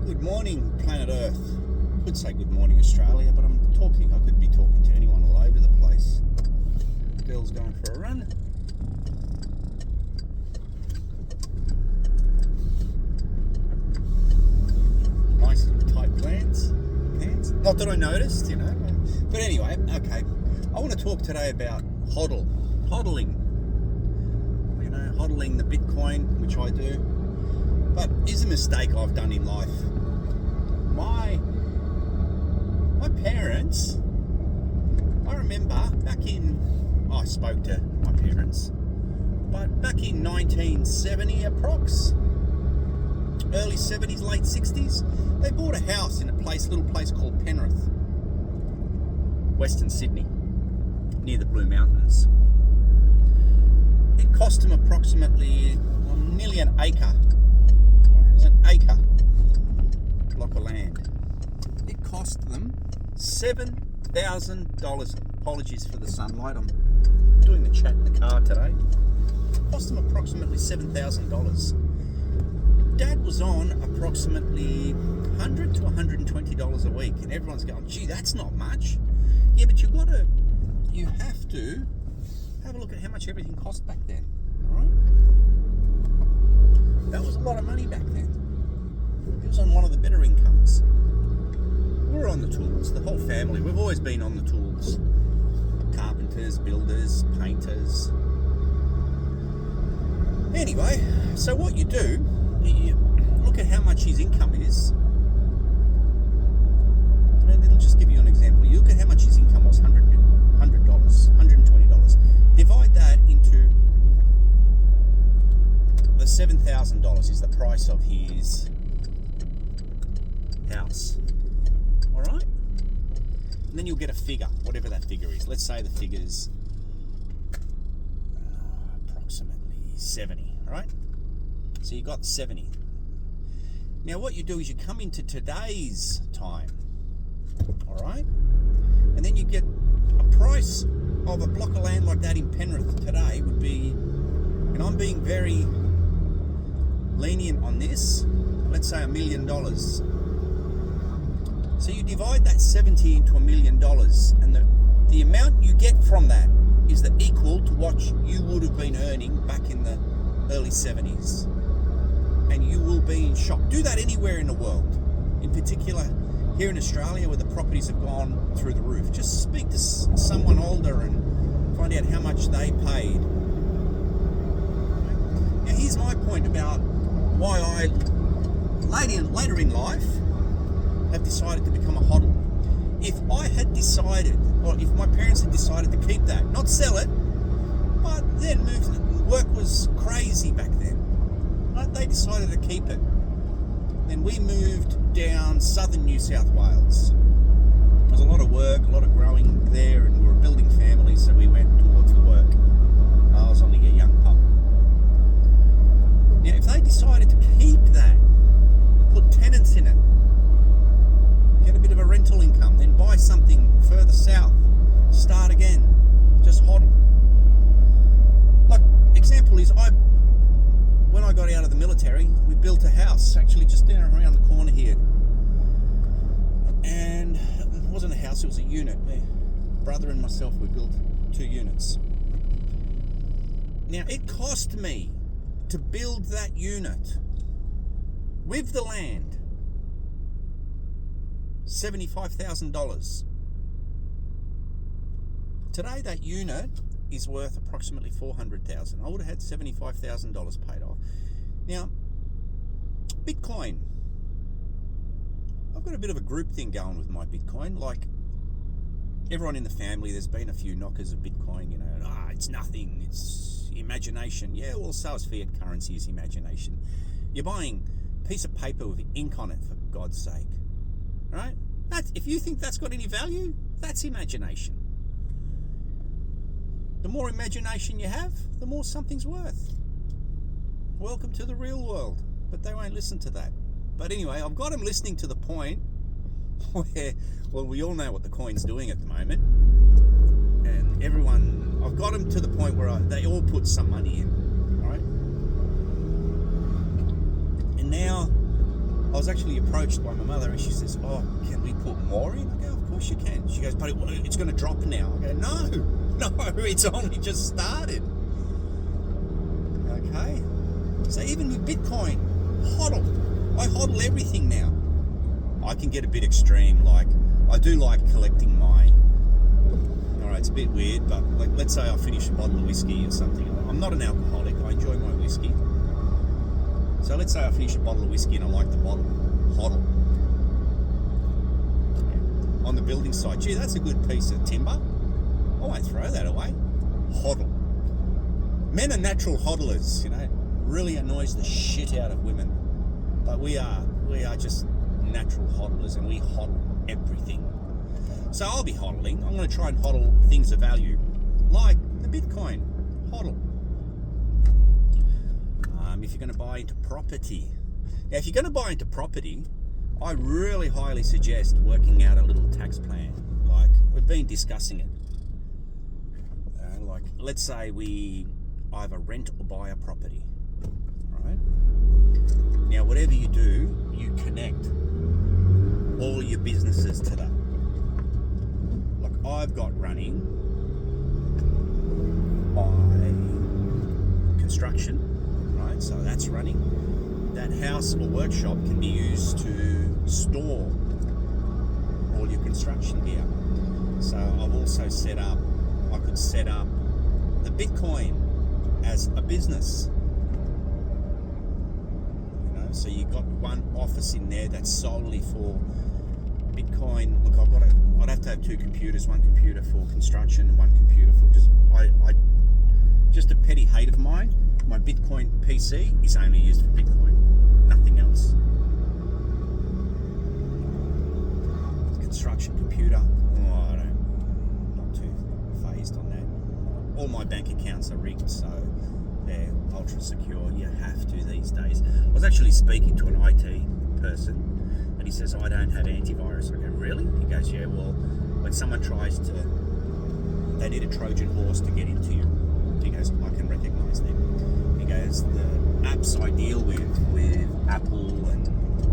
Good morning, planet Earth. I could say good morning, Australia, but I could be talking to anyone all over the place. The girl's going for a run. Nice little tight pants. Not that I noticed, But anyway, okay. I want to talk today about hodling. Hodling the Bitcoin, which I do. But is a mistake I've done in life. My parents, I remember I spoke to my parents, but back in 1970 approx, early 70s, late 60s, they bought a house in a little place called Penrith, Western Sydney, near the Blue Mountains. It cost them approximately nearly an acre. It was an acre block of land. It cost them $7,000. Apologies for the sunlight. I'm doing the chat in the car today. It cost them approximately $7,000. Dad was on approximately $100 to $120 a week, and everyone's going, "Gee, that's not much." Yeah, but you have to have a look at how much everything cost back then. All right, that was a lot of money back then. He was on one of the better incomes. We're on the tools, the whole family. We've always been on the tools. Carpenters, builders, painters. Anyway, so what you do, you look at how much his income is. And it'll just give you an example. You look at how much his income was, $100, $120. Divide that into the $7,000 is the price of his house. All right? And then you'll get a figure, whatever that figure is. Let's say the figure's approximately 70, all right? So you got 70. Now what you do is you come into today's time, all right? And then you get a price of a block of land like that in Penrith today would be, and I'm being very lenient on this, let's say $1 million. So you divide that 70 into $1 million, and the amount you get from that is equal to what you would have been earning back in the early 70s. And you will be in shock. Do that anywhere in the world. In particular, here in Australia, where the properties have gone through the roof. Just speak to someone older and find out how much they paid. Now, here's my point about why I, later in life, have decided to become a HODL. If I had decided, or if my parents had decided to keep that, not sell it, but then work was crazy back then. Right? They decided to keep it. Then we moved down southern New South Wales. There was a lot of work, a lot of growing there, and we were building families, so we went towards the work. I was only a young pup. Now, if they decided to keep that, put tenants in it, get a bit of a rental income, then buy something further south, start again, just hodl. Like, example is, when I got out of the military, we built a house, actually just down around the corner here. And it wasn't a house, it was a unit. My brother and myself, we built 2 units. Now, it cost me to build that unit with the land $75,000. Today, that unit is worth approximately $400,000. I would have had $75,000 paid off. Now, Bitcoin. I've got a bit of a group thing going with my Bitcoin. Like, everyone in the family, there's been a few knockers of Bitcoin, it's nothing, it's imagination. Yeah, well, so is fiat currency is imagination. You're buying a piece of paper with ink on it, for God's sake. Right? If you think that's got any value, that's imagination. The more imagination you have, the more something's worth. Welcome to the real world. But they won't listen to that. But anyway, I've got them listening to the point where, well, we all know what the coin's doing at the moment. And I've got them to the point where they all put some money in. All right? And now was actually approached by my mother, and she says, "Oh, can we put more in?" I go, "Of course you can." She goes, "But it's going to drop now." I go, No, it's only just started. Okay, so even with Bitcoin, HODL. I HODL everything now. I can get a bit extreme, like I do like collecting my. Alright, it's a bit weird, but like let's say I finish a bottle of whiskey or something. I'm not an alcoholic. I enjoy my whiskey. So let's say I finish a bottle of whiskey and I like the bottle. HODL. On the building site, gee, that's a good piece of timber. I won't throw that away. HODL. Men are natural hodlers, you know. Really annoys the shit out of women. But we are just natural hodlers, and we HODL everything. So I'll be HODLing. I'm going to try and HODL things of value, like the Bitcoin. HODL. If you're going to buy into property. Now, if you're going to buy into property, I really highly suggest working out a little tax plan. Like, we've been discussing it. Like, let's say we either rent or buy a property. Right? Now, whatever you do, you connect all your businesses to that. Like, I've got running my construction. So that's running. That house or workshop can be used to store all your construction gear. So I've also set up, I could set up the Bitcoin as a business. You know, so you've got one office in there that's solely for Bitcoin. Look, I'd have to have two computers, one computer for construction and one computer for, because I just a petty hate of mine. My Bitcoin PC is only used for Bitcoin, nothing else. Construction computer, I'm not too phased on that. All my bank accounts are rigged, so they're ultra secure. You have to these days. I was actually speaking to an IT person, and he says, "I don't have antivirus." I go, "Really?" He goes, "Yeah, well, when someone tries to, they need a Trojan horse to get into you." He goes, "I can recognize them." He goes, "The apps I deal with Apple and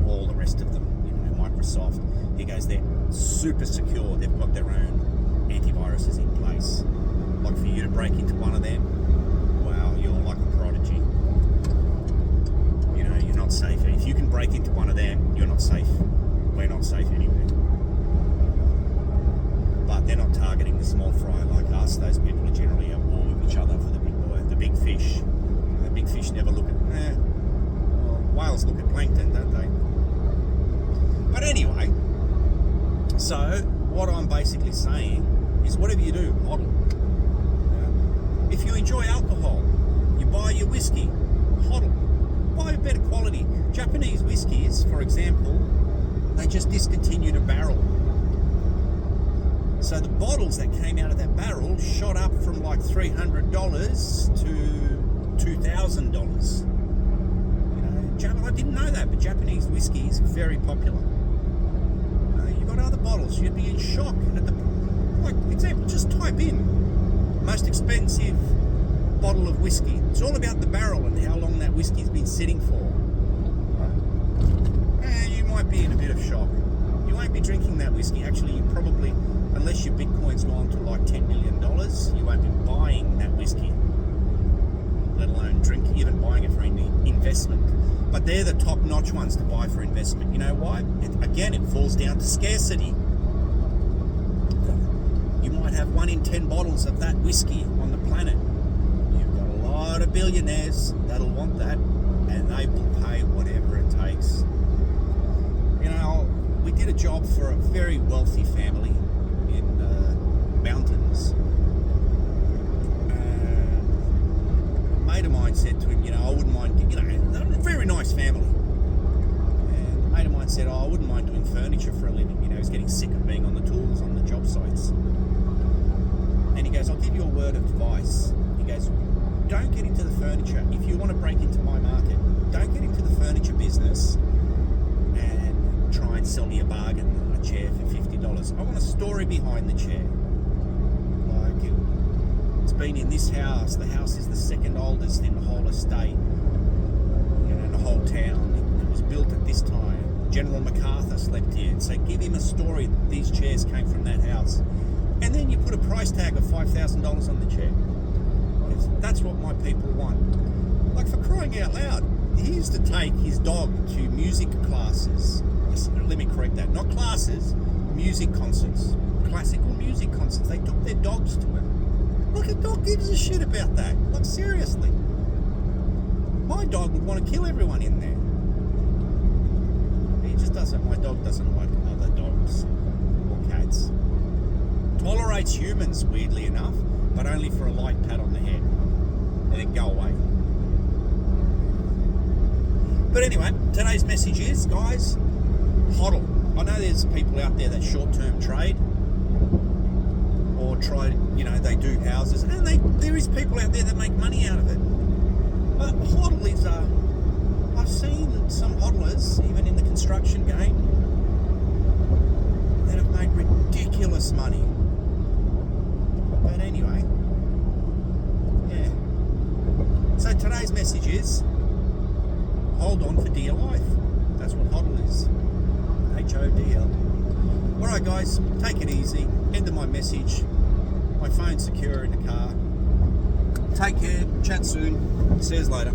all the rest of them, you know, Microsoft," he goes, "they're super secure. They've got their own antiviruses in place. Like for you to break into one of them, wow, you're like a prodigy. You know, you're not safe. If you can break into one of them, you're not safe. We're not safe anywhere." But they're not targeting the small fry like us. Those people are generally at war with each other for the big boy, the big fish. The big fish never look at, well, whales look at plankton, don't they? But anyway, so what I'm basically saying is whatever you do, HODL. If you enjoy alcohol, you buy your whiskey, HODL. Buy a better quality. Japanese whiskies, for example, they just discontinued a barrel. So the bottles that came out of that barrel shot up from like $300 to $2,000. You know, I didn't know that, but Japanese whiskey is very popular. You've got other bottles. You'd be in shock at the, like example, just type in most expensive bottle of whiskey. It's all about the barrel and how long that whiskey's been sitting for. Right? You might be in a bit of shock. You won't be drinking that whiskey. Actually, you probably, unless your Bitcoin's gone to like $10 million, you won't be buying that whiskey, let alone drinking, even buying it for investment. But they're the top-notch ones to buy for investment. You know why? Again, it falls down to scarcity. You might have 1 in 10 bottles of that whiskey on the planet. You've got a lot of billionaires that'll want that, and they will pay whatever it takes. You know, we did a job for a very wealthy family in mountains. A mate of mine said to him, you know, I wouldn't mind, you know, they're a very nice family. And a mate of mine said, I wouldn't mind doing furniture for a living. You know, he's getting sick of being on the tools on the job sites. And he goes, I'll give you a word of advice. He goes, don't get into the furniture. If you want to break into my market, don't get into the furniture business and try and sell me a bargain, a chair for $50. I want a story behind the chair. Like, it's been in this house. The house is the second oldest in the whole estate, you know, in the whole town. It was built at this time. General MacArthur slept here. So give him a story that these chairs came from that house. And then you put a price tag of $5,000 on the chair. That's what my people want. Like, for crying out loud, he used to take his dog to music classes. Let me correct that. Not classes, music concerts. Classical music concerts. They took their dogs to him. Like, a dog gives a shit about that. Like, seriously. My dog would want to kill everyone in there. He just doesn't. My dog doesn't like other dogs or cats. Tolerates humans, weirdly enough, but only for a light pat on the head. And then go away. But anyway, today's message is, guys, HODL. I know there's people out there that short-term trade or try, they do houses, and there is people out there that make money out of it. But HODL is, I've seen some HODLers, even in the construction game, that have made ridiculous money. But anyway, yeah. So today's message is, hold on for dear life. That's what HODL is. HODL. Alright guys, take it easy. End of my message. My phone's secure in the car. Take care. Chat soon. See you later.